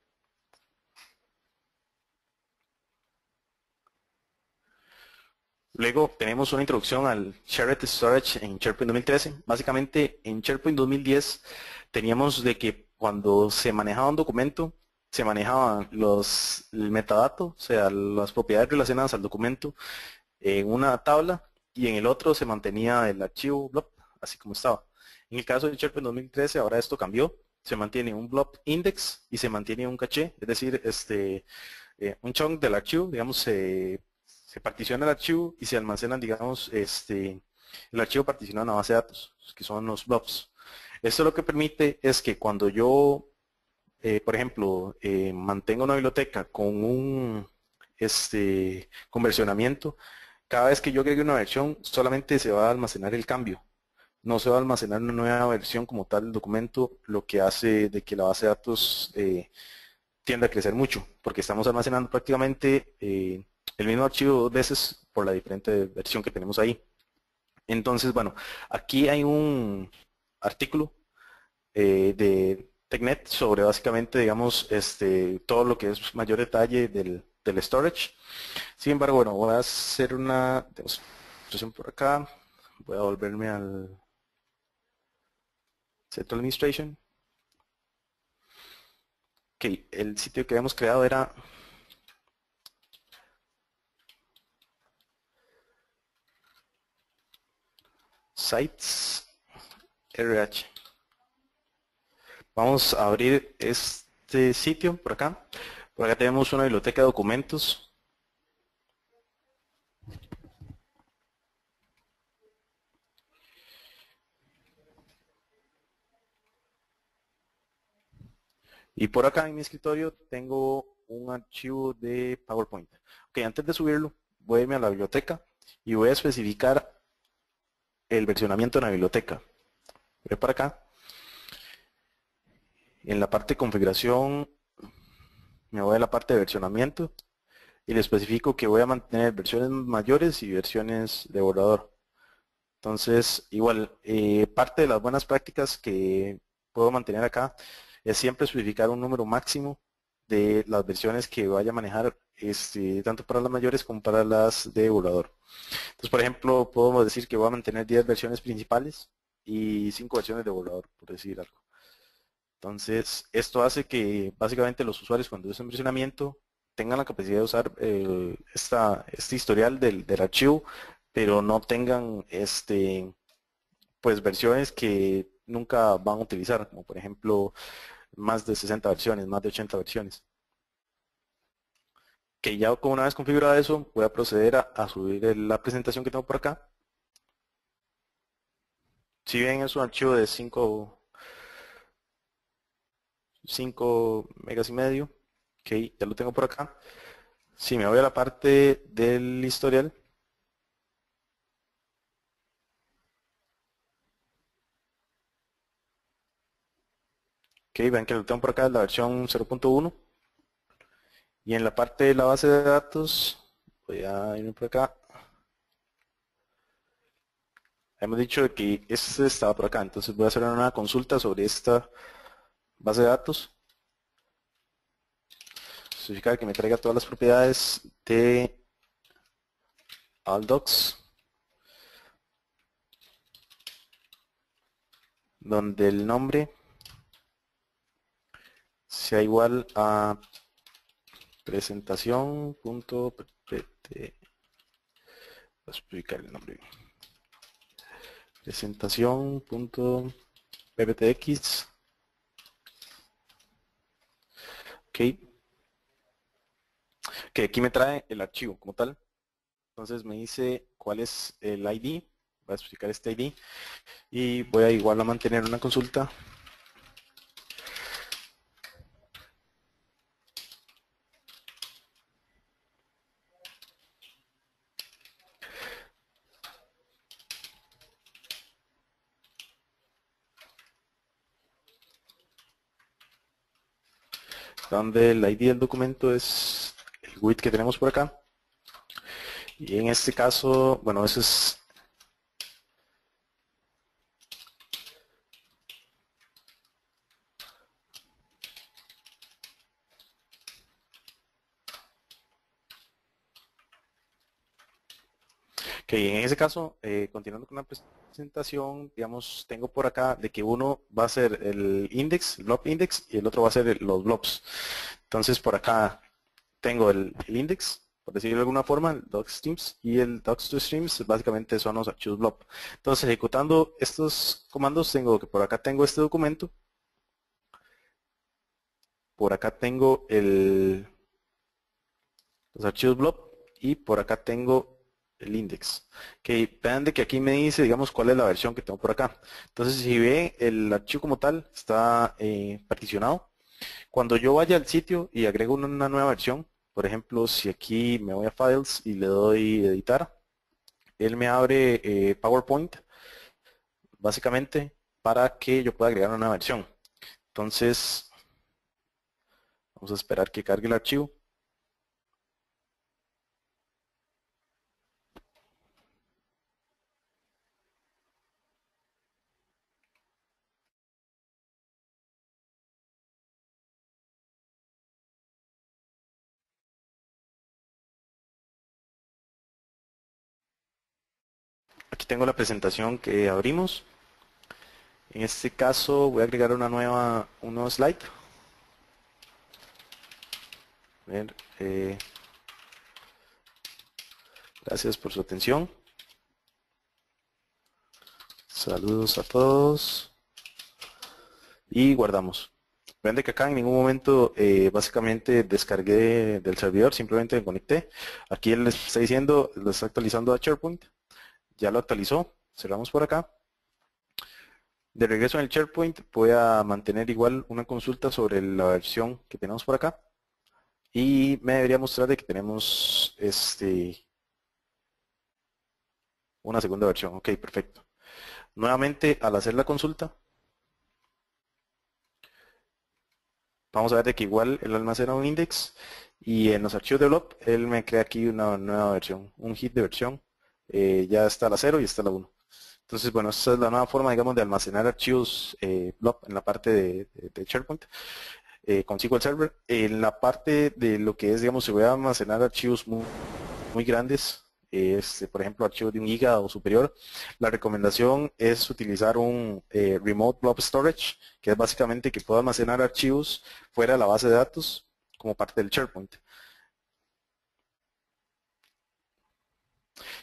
Luego tenemos una introducción al Shared Storage en SharePoint 2013. Básicamente en SharePoint 2010 teníamos de que cuando se manejaba un documento, se manejaban el metadato, o sea, las propiedades relacionadas al documento en una tabla y en el otro se mantenía el archivo blob, así como estaba. En el caso de SharePoint 2013 ahora esto cambió, se mantiene un blob index y se mantiene un caché, es decir, un chunk del archivo, digamos, se particiona el archivo y se almacenan, digamos, el archivo particionado en una base de datos, que son los blobs. Esto lo que permite es que cuando yo, por ejemplo, mantengo una biblioteca con un conversionamiento, cada vez que yo agregue una versión, solamente se va a almacenar el cambio. No se va a almacenar una nueva versión como tal del documento, lo que hace de que la base de datos tiende a crecer mucho, porque estamos almacenando prácticamente el mismo archivo dos veces por la diferente versión que tenemos ahí. Entonces, bueno, aquí hay un artículo de TechNet sobre básicamente, digamos, todo lo que es mayor detalle del storage. Sin embargo, bueno, voy a hacer una demostración por acá. Voy a volverme al Central Administration. Ok, el sitio que habíamos creado era Sites RH. Vamos a abrir este sitio por acá. Por acá tenemos una biblioteca de documentos. Y por acá en mi escritorio tengo un archivo de PowerPoint. Ok, antes de subirlo, voy a irme a la biblioteca y voy a especificar el versionamiento de la biblioteca. Voy para acá. En la parte de configuración, me voy a la parte de versionamiento y le especifico que voy a mantener versiones mayores y versiones de borrador. Entonces, igual, parte de las buenas prácticas que puedo mantener acá es siempre especificar un número máximo de las versiones que vaya a manejar, tanto para las mayores como para las de borrador. Entonces, por ejemplo, podemos decir que voy a mantener 10 versiones principales y 5 versiones de borrador, por decir algo. Entonces, esto hace que básicamente los usuarios cuando usen versionamiento tengan la capacidad de usar este historial del archivo, pero no tengan pues versiones que nunca van a utilizar, como por ejemplo más de 60 versiones, más de 80 versiones. Que ya con una vez configurado eso, voy a proceder a subir la presentación que tengo por acá. Si bien es un archivo de 5 megas y medio, ok, ya lo tengo por acá. Si me voy a la parte del historial, ok, ven que lo tengo por acá, la versión 0.1. Y en la parte de la base de datos, voy a irme por acá. Hemos dicho que este estaba por acá, entonces voy a hacer una nueva consulta sobre esta base de datos. Especificar que me traiga todas las propiedades de AllDocs, donde el nombre sea igual a presentación.ppt. Voy a explicar el nombre. Presentación.pptx. Ok. Que aquí me trae el archivo como tal. Entonces me dice cuál es el ID voy a especificar este ID y voy a igual a mantener una consulta. Donde el ID del documento es el GUID que tenemos por acá. Y en este caso, bueno, eso es que en ese caso, continuando con la presentación, digamos, tengo por acá de que uno va a ser el index, el blob index, y el otro va a ser los blobs. Entonces por acá tengo el index, por decirlo de alguna forma, el docstreams, y el docs2streams básicamente son los archivos blob. Entonces ejecutando estos comandos tengo que por acá tengo este documento, por acá tengo los archivos blob y por acá tengo el index. Que vean de que aquí me dice, digamos, cuál es la versión que tengo por acá. Entonces, si ve, el archivo como tal está particionado. Cuando yo vaya al sitio y agrego una nueva versión, por ejemplo, si aquí me voy a Files y le doy Editar, él me abre PowerPoint, básicamente, para que yo pueda agregar una nueva versión. Entonces, vamos a esperar que cargue el archivo. Aquí tengo la presentación que abrimos. En este caso voy a agregar un nuevo slide. Ver, gracias por su atención. Saludos a todos. Y guardamos. Ven de que acá en ningún momento básicamente descargué del servidor, simplemente me conecté. Aquí él les está diciendo, lo está actualizando a SharePoint. Ya lo actualizó. Cerramos por acá. De regreso en el SharePoint voy a mantener igual una consulta sobre la versión que tenemos por acá. Y me debería mostrar de que tenemos una segunda versión. Ok, perfecto. Nuevamente, al hacer la consulta, vamos a ver de que igual él almacena un index y en los archivos de blob él me crea aquí una nueva versión, un hit de versión. Ya está la 0 y está la 1. Entonces, bueno, esta es la nueva forma, digamos, de almacenar archivos blob en la parte de SharePoint con SQL Server. En la parte de lo que es, digamos, se voy a almacenar archivos muy grandes, por ejemplo, archivos de 1 GB o superior. La recomendación es utilizar un Remote Blob Storage, que es básicamente que pueda almacenar archivos fuera de la base de datos como parte del SharePoint.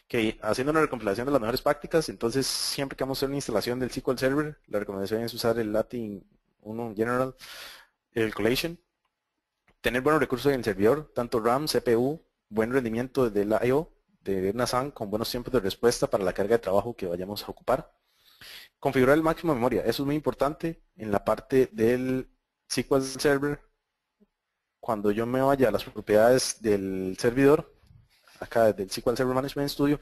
Okay, haciendo una recompilación de las mejores prácticas, entonces siempre que vamos a hacer una instalación del SQL Server, la recomendación es usar el Latin 1 General, el Collation, tener buenos recursos en el servidor, tanto RAM, CPU, buen rendimiento del I/O, de una SAN con buenos tiempos de respuesta para la carga de trabajo que vayamos a ocupar. Configurar el máximo de memoria, eso es muy importante en la parte del SQL Server. Cuando yo me vaya a las propiedades del servidor, acá del SQL Server Management Studio,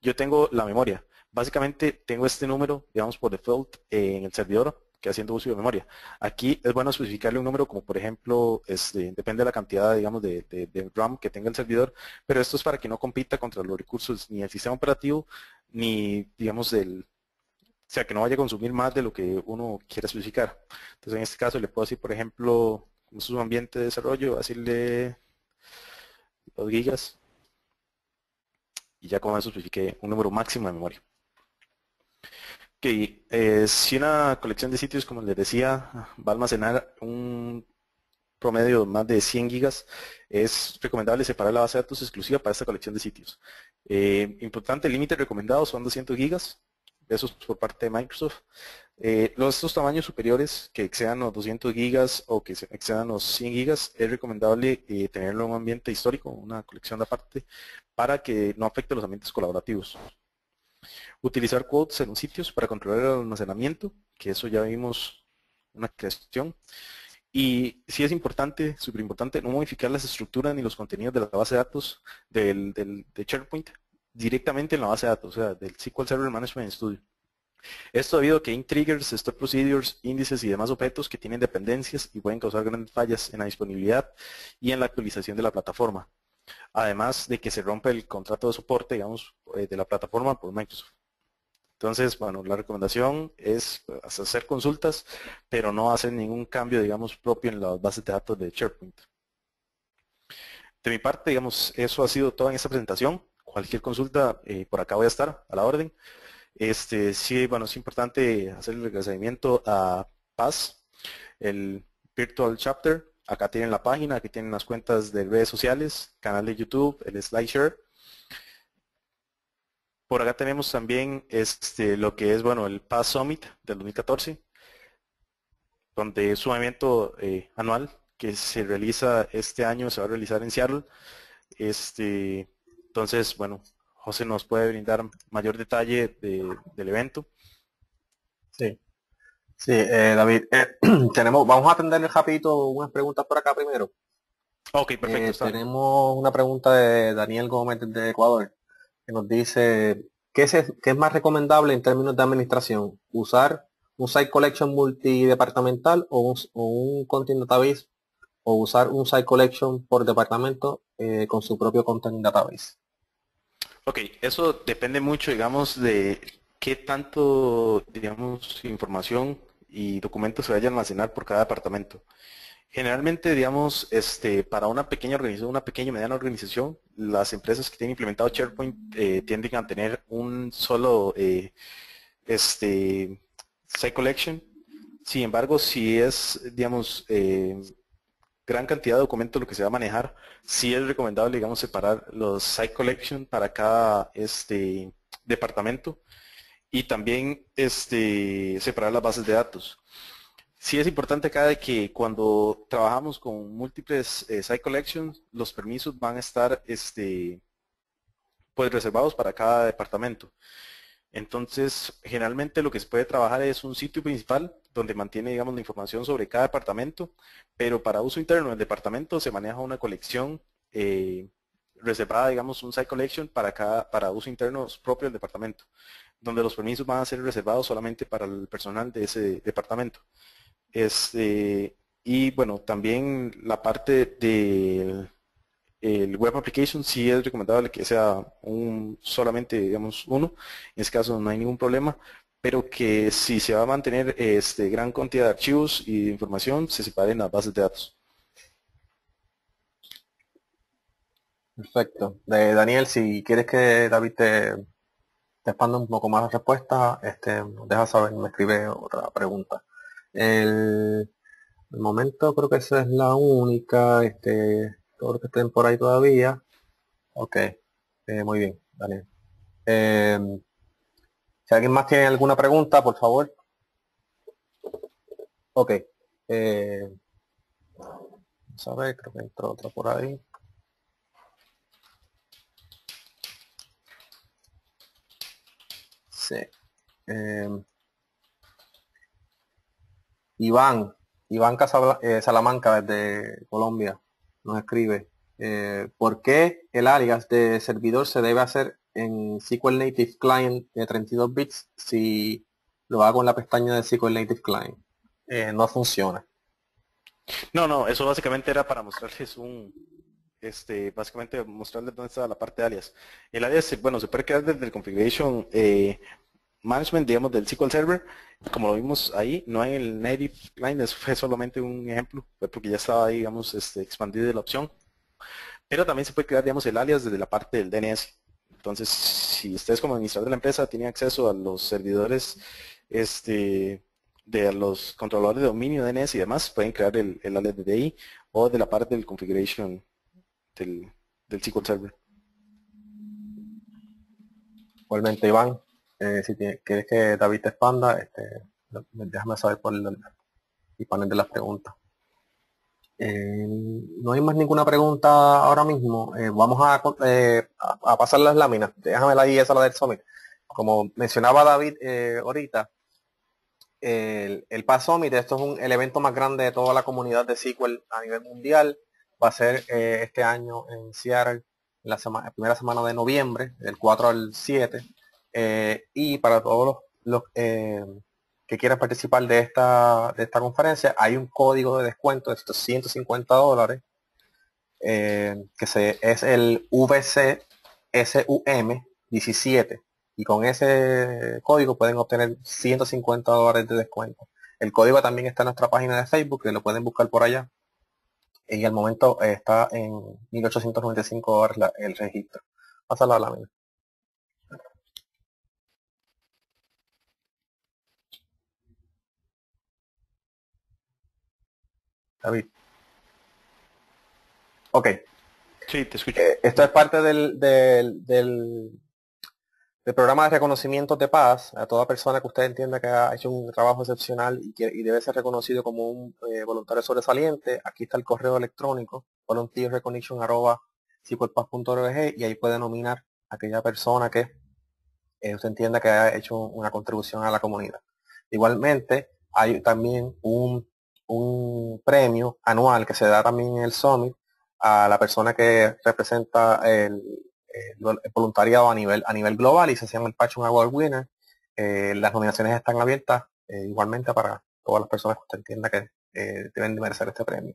yo tengo la memoria. Básicamente tengo este número, digamos por default, en el servidor que haciendo uso de memoria. Aquí es bueno especificarle un número como por ejemplo, depende de la cantidad, digamos, de RAM que tenga el servidor, pero esto es para que no compita contra los recursos ni del sistema operativo, ni digamos o sea, que no vaya a consumir más de lo que uno quiera especificar. Entonces en este caso le puedo decir, por ejemplo, como es un ambiente de desarrollo, decirle 2 gigas y ya con eso especifique un número máximo de memoria. Ok, si una colección de sitios, como les decía, va a almacenar un promedio de más de 100 gigas, es recomendable separar la base de datos exclusiva para esta colección de sitios. Importante, el límite recomendado son 200 gigas, eso es por parte de Microsoft. Estos tamaños superiores que excedan los 200 gigas o que excedan los 100 gigas, es recomendable tenerlo en un ambiente histórico, una colección de aparte, para que no afecte los ambientes colaborativos. Utilizar quotes en los sitios para controlar el almacenamiento, que eso ya vimos una cuestión. Y sí es importante, súper importante, no modificar las estructuras ni los contenidos de la base de datos de SharePoint directamente en la base de datos, o sea, del SQL Server Management Studio. Esto debido a que hay triggers, store procedures, índices y demás objetos que tienen dependencias y pueden causar grandes fallas en la disponibilidad y en la actualización de la plataforma. Además de que se rompe el contrato de soporte, digamos, de la plataforma por Microsoft. Entonces, bueno, la recomendación es hacer consultas, pero no hacer ningún cambio, digamos, propio en las bases de datos de SharePoint. De mi parte, digamos, eso ha sido todo en esta presentación. Cualquier consulta, por acá voy a estar a la orden. Sí, bueno, es importante hacer el agradecimiento a Paz, el Virtual Chapter. Acá tienen la página, aquí tienen las cuentas de redes sociales, canal de YouTube, el SlideShare. Por acá tenemos también lo que es, bueno, el Paz Summit del 2014, donde es un evento anual que se realiza este año, se va a realizar en Seattle. Entonces, bueno, José nos puede brindar mayor detalle del evento. Sí, sí, David, vamos a atender rapidito unas preguntas por acá primero. Ok, perfecto, está bien. Tenemos una pregunta de Daniel Gómez de Ecuador, que nos dice, ¿qué es más recomendable en términos de administración? ¿Usar un site collection multidepartamental o un content database o usar un site collection por departamento con su propio content database? Ok, eso depende mucho, digamos, de qué tanto, digamos, información y documentos se vaya a almacenar por cada departamento. Generalmente, digamos, para una pequeña organización, una pequeña y mediana organización, las empresas que tienen implementado SharePoint tienden a tener un solo site collection. Sin embargo, si es, digamos, gran cantidad de documentos lo que se va a manejar, sí es recomendable, digamos, separar los site collection para cada departamento y también separar las bases de datos. Sí es importante acá de que cuando trabajamos con múltiples site collections, los permisos van a estar pues reservados para cada departamento. Entonces, generalmente lo que se puede trabajar es un sitio principal donde mantiene, digamos, la información sobre cada departamento, pero para uso interno del departamento se maneja una colección reservada, digamos, un site collection para uso interno propio del departamento, donde los permisos van a ser reservados solamente para el personal de ese departamento. Y bueno, también la parte del el web application sí es recomendable que sea solamente, digamos, uno. En este caso no hay ningún problema, pero que si se va a mantener gran cantidad de archivos y de información, se separen las bases de datos. Perfecto. Daniel, si quieres que David te expanda un poco más la respuesta, nos deja saber, me escribe otra pregunta. El momento creo que esa es la única, todos los que estén por ahí todavía. Ok, muy bien, Daniel. Eh, si alguien más tiene alguna pregunta, por favor. Ok. Vamos a ver, creo que entró otra por ahí. Sí. Eh, Iván, Salamanca desde Colombia nos escribe, ¿por qué el alias de servidor se debe hacer en SQL Native Client de 32 bits si lo hago en la pestaña de SQL Native Client? No funciona. No, no, eso básicamente era para mostrarles básicamente mostrarles dónde está la parte de alias. El alias, bueno, se puede crear desde el configuration management, digamos, del SQL Server. Como lo vimos ahí, no en el native client, eso fue solamente un ejemplo, fue porque ya estaba ahí, digamos, expandido la opción. Pero también se puede crear, digamos, el alias desde la parte del DNS. Entonces, si ustedes como administrador de la empresa tienen acceso a los servidores de los controladores de dominio, DNS y demás, pueden crear el alias de ahí o de la parte del configuration del SQL Server. Igualmente, Iván, si quieres que David te expanda, déjame saber por y poner de las preguntas. No hay más ninguna pregunta ahora mismo. Vamos a pasar las láminas. Déjame la guía esa la del Summit. como mencionaba David ahorita, el PAS Summit, esto es el evento más grande de toda la comunidad de SQL a nivel mundial. Va a ser este año en Seattle, en la primera semana de noviembre, del 4 al 7. Y para todos los que quieran participar de esta conferencia, hay un código de descuento de estos $150, es el VCSUM 17, y con ese código pueden obtener $150 de descuento. El código también está en nuestra página de Facebook, que lo pueden buscar por allá, y al momento está en $1,895 el registro. Pásalo a la lámina, David. Ok, Sí, te escucho. esto es parte del programa de reconocimiento de paz. A toda persona que usted entienda que ha hecho un trabajo excepcional y debe ser reconocido como un voluntario sobresaliente, aquí está el correo electrónico volunteerrecognition@sequelpaz.org, y ahí puede nominar a aquella persona que usted entienda que ha hecho una contribución a la comunidad. Igualmente, hay también un premio anual que se da también en el Summit a la persona que representa el voluntariado a nivel global, y se llama el Passion Award Winner. Las nominaciones están abiertas igualmente para todas las personas que usted entienda que deben de merecer este premio.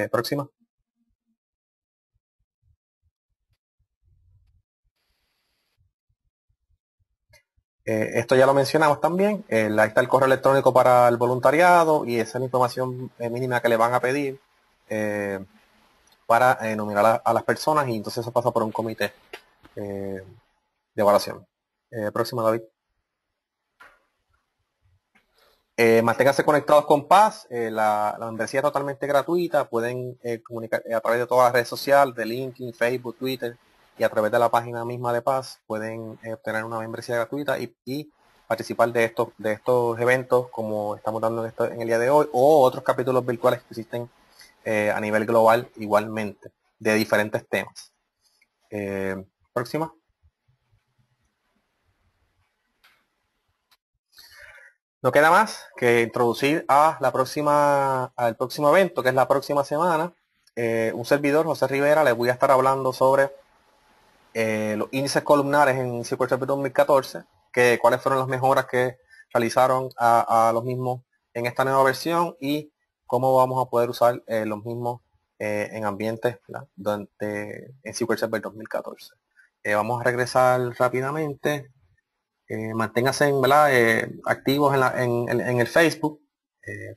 Próxima. Esto ya lo mencionamos también. Ahí está el correo electrónico para el voluntariado, y esa es la información mínima que le van a pedir para nominar a las personas, y entonces eso pasa por un comité de evaluación. Próxima, David. Manténganse conectados con Paz. La membresía es totalmente gratuita. Pueden comunicar a través de todas las redes sociales, de LinkedIn, Facebook, Twitter, y a través de la página misma de Paz pueden obtener una membresía gratuita y participar de estos eventos como estamos dando en el día de hoy, o otros capítulos virtuales que existen a nivel global igualmente, de diferentes temas. Próxima. No queda más que introducir al próximo evento, que es la próxima semana. Un servidor, José Rivera, les voy a estar hablando sobre los índices columnares en SQL Server 2014, cuáles fueron las mejoras que realizaron a los mismos en esta nueva versión, y cómo vamos a poder usar los mismos en ambientes en SQL Server 2014. Vamos a regresar rápidamente. Manténgase activos en el Facebook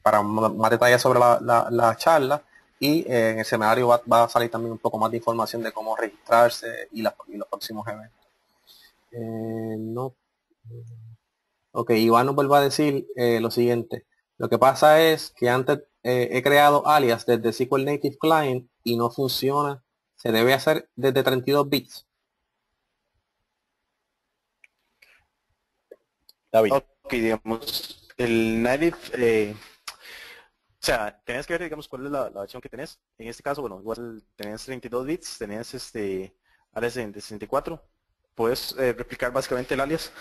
para más detalles sobre la charla, y en el seminario va a salir también un poco más de información de cómo registrarse y los próximos eventos. No. Ok, Iván nos vuelve a decir lo siguiente. Lo que pasa es que antes he creado alias desde SQL Native Client y no funciona. Se debe hacer desde 32 bits. David. Ok, digamos, el native, o sea, tenés que ver, digamos, cuál es la versión que tenés. En este caso, bueno, igual tenés 32 bits, tenés alias de 64. Puedes replicar básicamente el alias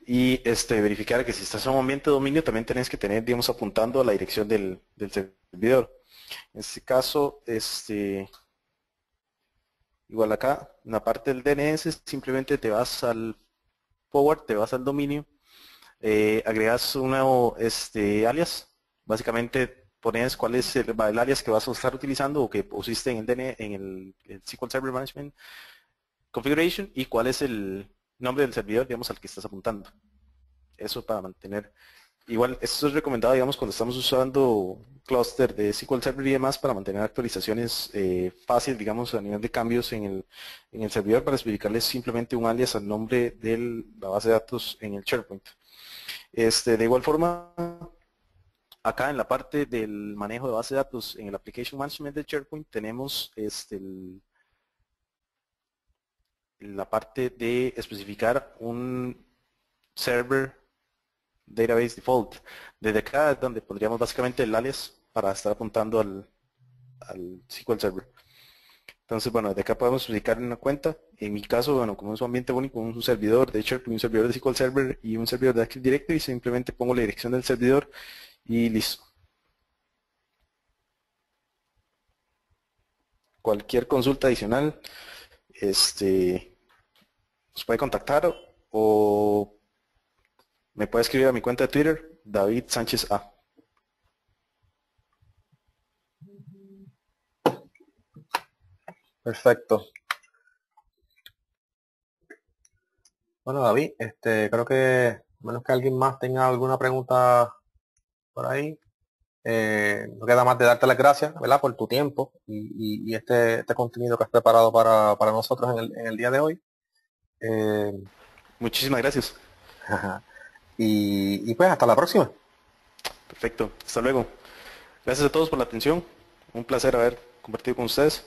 y verificar que si estás en un ambiente de dominio también tenés que tener, digamos, apuntando a la dirección del servidor. En este caso, igual acá, en la parte del DNS, simplemente te vas al forward, te vas al dominio, agregas un nuevo alias, básicamente pones cuál es el alias que vas a estar utilizando o que pusiste en el DNS, en el SQL Server Management Configuration, y cuál es el nombre del servidor, digamos, al que estás apuntando. Eso para mantener. Igual, esto es recomendado, digamos, cuando estamos usando clúster de SQL Server y demás para mantener actualizaciones fáciles, digamos, a nivel de cambios en el servidor, para especificarles simplemente un alias al nombre de la base de datos en el SharePoint. De igual forma, acá en la parte del manejo de base de datos en el Application Management de SharePoint tenemos la parte de especificar un server database default. Desde acá es donde pondríamos básicamente el alias para estar apuntando al SQL Server. Entonces, bueno, de acá podemos ubicar una cuenta. En mi caso, bueno, como es un ambiente único, un servidor de SharePoint, un servidor de SQL Server y un servidor de Active Directory, simplemente pongo la dirección del servidor y listo. Cualquier consulta adicional, nos puede contactar o me puede escribir a mi cuenta de Twitter, David Sánchez A. Perfecto. Bueno, David, creo que a menos que alguien más tenga alguna pregunta por ahí, no queda más de darte las gracias, ¿verdad? Por tu tiempo y este contenido que has preparado para nosotros en el día de hoy. Eh, Muchísimas gracias. y pues hasta la próxima. Perfecto. Hasta luego. Gracias a todos por la atención. Un placer haber compartido con ustedes.